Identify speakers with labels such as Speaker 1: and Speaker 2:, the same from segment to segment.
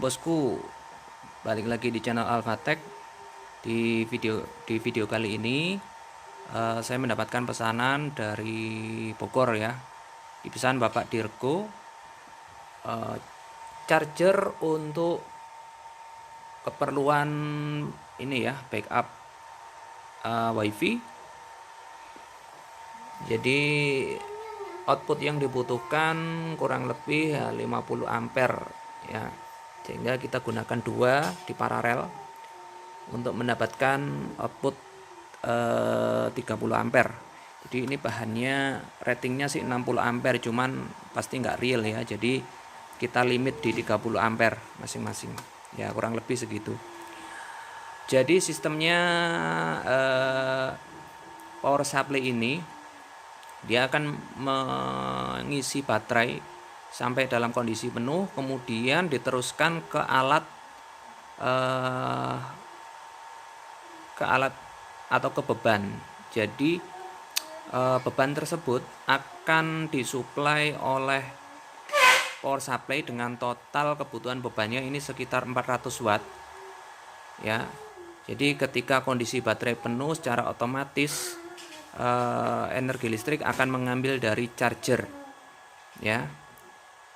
Speaker 1: bosku, balik lagi di channel Alphatech. Di video kali ini saya mendapatkan pesanan dari Bogor ya. Dipesan Bapak Dirgo charger untuk keperluan ini ya, backup wifi. Jadi output yang dibutuhkan kurang lebih 50 ampere ya, sehingga kita gunakan dua di paralel untuk mendapatkan output 30 ampere. Jadi ini bahannya ratingnya sih 60 ampere, cuman pasti nggak real ya, jadi kita limit di 30 ampere masing-masing ya, kurang lebih segitu. Jadi sistemnya power supply ini dia akan mengisi baterai sampai dalam kondisi penuh, kemudian diteruskan ke alat atau ke beban. Jadi beban tersebut akan disuplai oleh power supply dengan total kebutuhan bebannya ini sekitar 400 watt ya. Jadi ketika kondisi baterai penuh, secara otomatis energi listrik akan mengambil dari charger ya,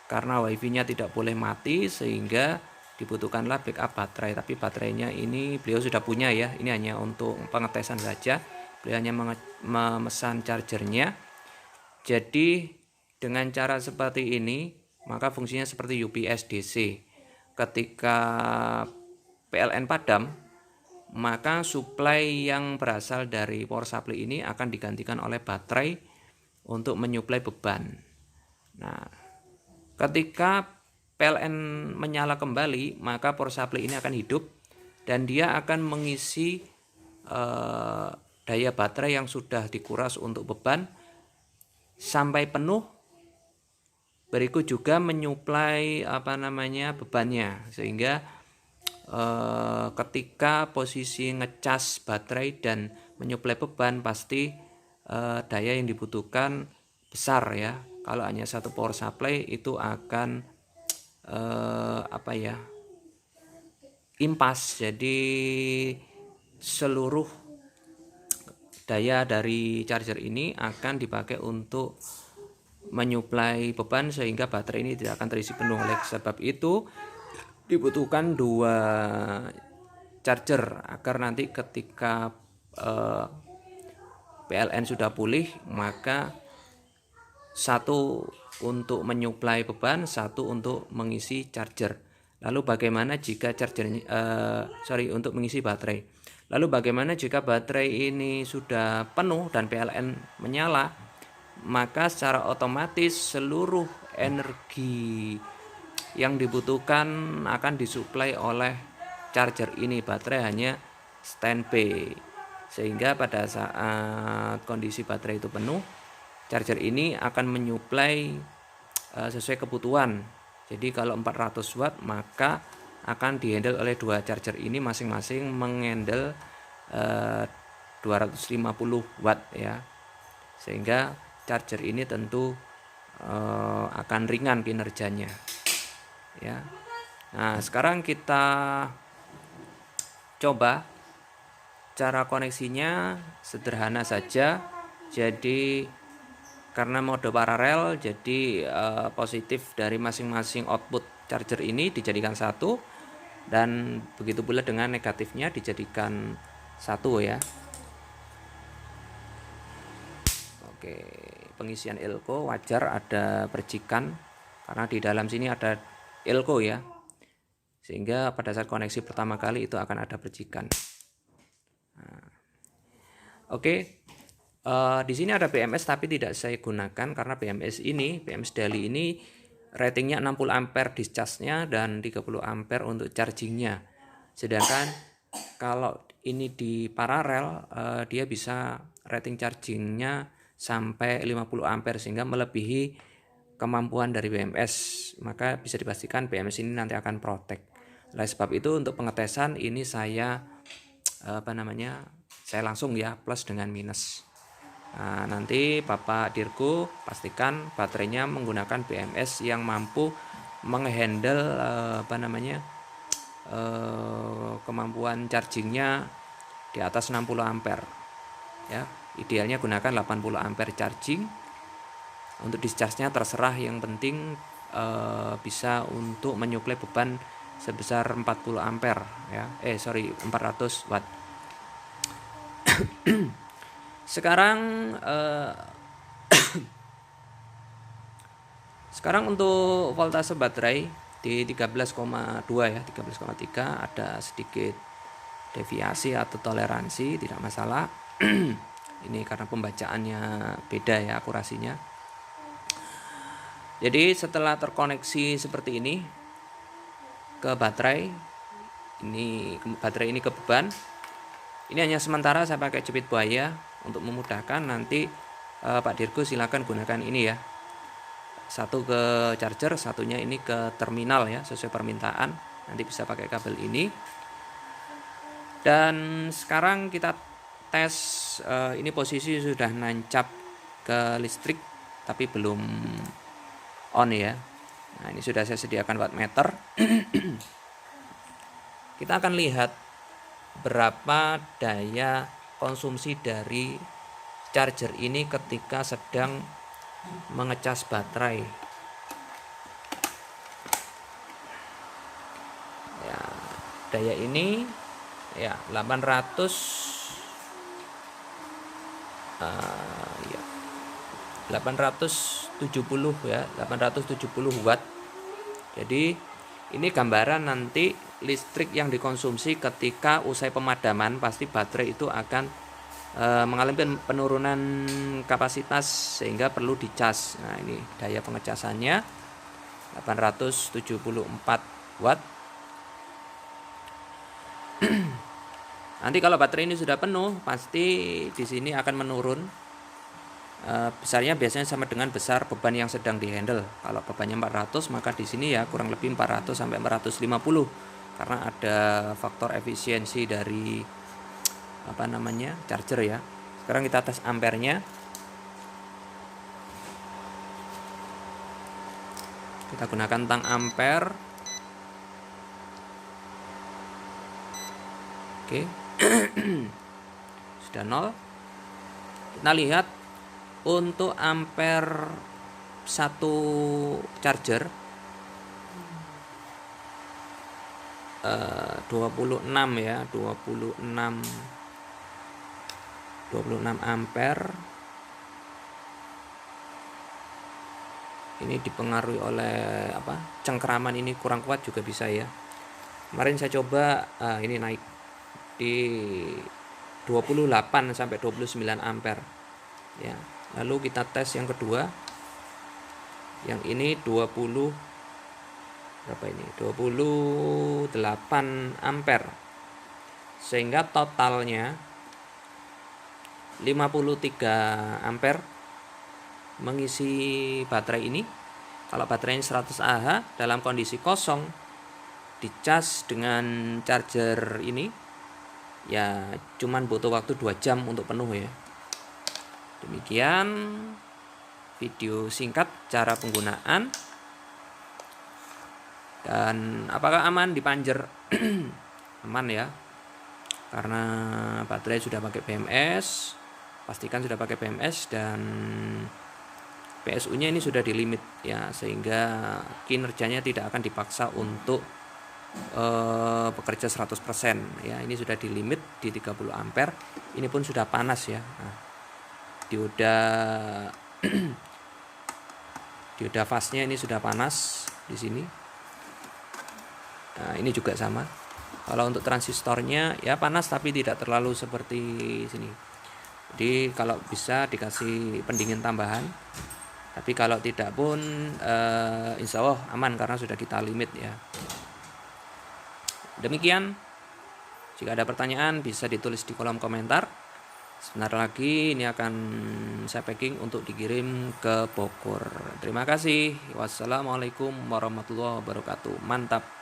Speaker 1: karena wifi-nya tidak boleh mati, sehingga dibutuhkanlah backup baterai. Tapi baterainya ini beliau sudah punya ya, ini hanya untuk pengetesan saja. Beliau hanya memesan chargernya. Jadi dengan cara seperti ini, maka fungsinya seperti UPS DC. Ketika PLN padam, maka suplai yang berasal dari power supply ini akan digantikan oleh baterai untuk menyuplai beban. Nah, ketika PLN menyala kembali, maka power supply ini akan hidup dan dia akan mengisi daya baterai yang sudah dikuras untuk beban sampai penuh. Berikut juga menyuplai bebannya, sehingga ketika posisi ngecas baterai dan menyuplai beban, pasti daya yang dibutuhkan besar ya. Kalau hanya satu power supply itu akan impas. Jadi seluruh daya dari charger ini akan dipakai untuk menyuplai beban, sehingga baterai ini tidak akan terisi penuh. Oleh sebab itu dibutuhkan dua charger agar nanti ketika PLN sudah pulih, maka satu untuk menyuplai beban, satu untuk mengisi charger. Lalu bagaimana jika untuk mengisi baterai. Lalu bagaimana jika baterai ini sudah penuh dan PLN menyala, maka secara otomatis seluruh energi yang dibutuhkan akan disuplai oleh charger ini. Baterai hanya standby, sehingga pada saat kondisi baterai itu penuh, charger ini akan menyuplai sesuai kebutuhan. Jadi kalau 400 watt, maka akan dihandle oleh dua charger ini, masing-masing menghandle 250 watt ya, sehingga charger ini tentu akan ringan kinerjanya ya. Nah, sekarang kita coba cara koneksinya. Sederhana saja. Jadi karena mode paralel, jadi positif dari masing-masing output charger ini dijadikan satu, dan begitu pula dengan negatifnya dijadikan satu ya. Oke, pengisian elko wajar ada percikan karena di dalam sini ada elko ya, sehingga pada saat koneksi pertama kali itu akan ada percikan. Nah, oke. Di sini ada BMS tapi tidak saya gunakan karena BMS daily ini ratingnya 60 ampere discharge-nya dan 30 ampere untuk chargingnya. Sedangkan kalau ini di paralel, dia bisa rating chargingnya sampai 50 ampere, sehingga melebihi kemampuan dari BMS. Maka bisa dipastikan BMS ini nanti akan protect. Oleh sebab itu untuk pengetesan ini saya langsung ya plus dengan minus. Nah, nanti Bapak Dirgo pastikan baterainya menggunakan BMS yang mampu menghandle kemampuan chargingnya di atas 60 ampere ya. Idealnya gunakan 80 ampere charging. Untuk discharge-nya terserah, yang penting bisa untuk menyuplai beban sebesar 40 ampere ya. 400 watt. Sekarang untuk voltase baterai di 13,2 ya, 13,3 ada sedikit deviasi atau toleransi, tidak masalah. Ini karena pembacaannya beda ya, akurasinya. Jadi setelah terkoneksi seperti ini ke baterai, baterai ini ke beban. Ini hanya sementara saya pakai jepit buaya untuk memudahkan. Nanti Pak Dirgo silakan gunakan ini ya. Satu ke charger, satunya ini ke terminal ya, sesuai permintaan. Nanti bisa pakai kabel ini. Dan sekarang kita tes, ini posisi sudah nancap ke listrik tapi belum on ya. Nah, ini sudah saya sediakan wattmeter. Kita akan lihat berapa daya konsumsi dari charger ini ketika sedang mengecas baterai ya. Daya ini ya 870 ya, 870 watt. Jadi ini gambaran nanti listrik yang dikonsumsi ketika usai pemadaman. Pasti baterai itu akan mengalami penurunan kapasitas sehingga perlu dicas. Nah, ini daya pengecasannya 874 watt. Nanti kalau baterai ini sudah penuh, pasti di sini akan menurun. Besarnya biasanya sama dengan besar beban yang sedang dihandle. Kalau bebannya 400, maka di sini ya kurang lebih 400 sampai 450 karena ada faktor efisiensi dari charger ya. Sekarang kita tes ampernya. Kita gunakan tang ampere. Oke. Sudah 0. Kita lihat untuk ampere satu charger 26 ya, 26 ampere. Ini dipengaruhi oleh cengkeraman ini kurang kuat juga bisa ya. Kemarin saya coba ini naik di 28 sampai 29 ampere ya. Lalu kita tes yang kedua. Yang ini 28 ampere. Sehingga totalnya 53 ampere mengisi baterai ini. Kalau baterainya 100 Ah dalam kondisi kosong dicas dengan charger ini ya cuman butuh waktu 2 jam untuk penuh ya. Demikian video singkat cara penggunaan. Dan apakah aman dipanjer? Aman ya, karena baterai sudah pakai BMS. Pastikan sudah pakai BMS dan PSU-nya ini sudah di limit ya, sehingga kinerjanya tidak akan dipaksa untuk bekerja 100% ya. Ini sudah di limit di 30 ampere. Ini pun sudah panas ya. Nah, dioda fase-nya ini sudah panas di sini. Nah, ini juga sama. Kalau untuk transistornya ya panas tapi tidak terlalu seperti sini. Jadi kalau bisa dikasih pendingin tambahan. Tapi kalau tidak pun insya Allah aman karena sudah kita limit ya. Demikian. Jika ada pertanyaan bisa ditulis di kolom komentar. Sebentar lagi ini akan saya packing untuk dikirim ke Bogor. Terima kasih. Wassalamualaikum warahmatullahi wabarakatuh. Mantap.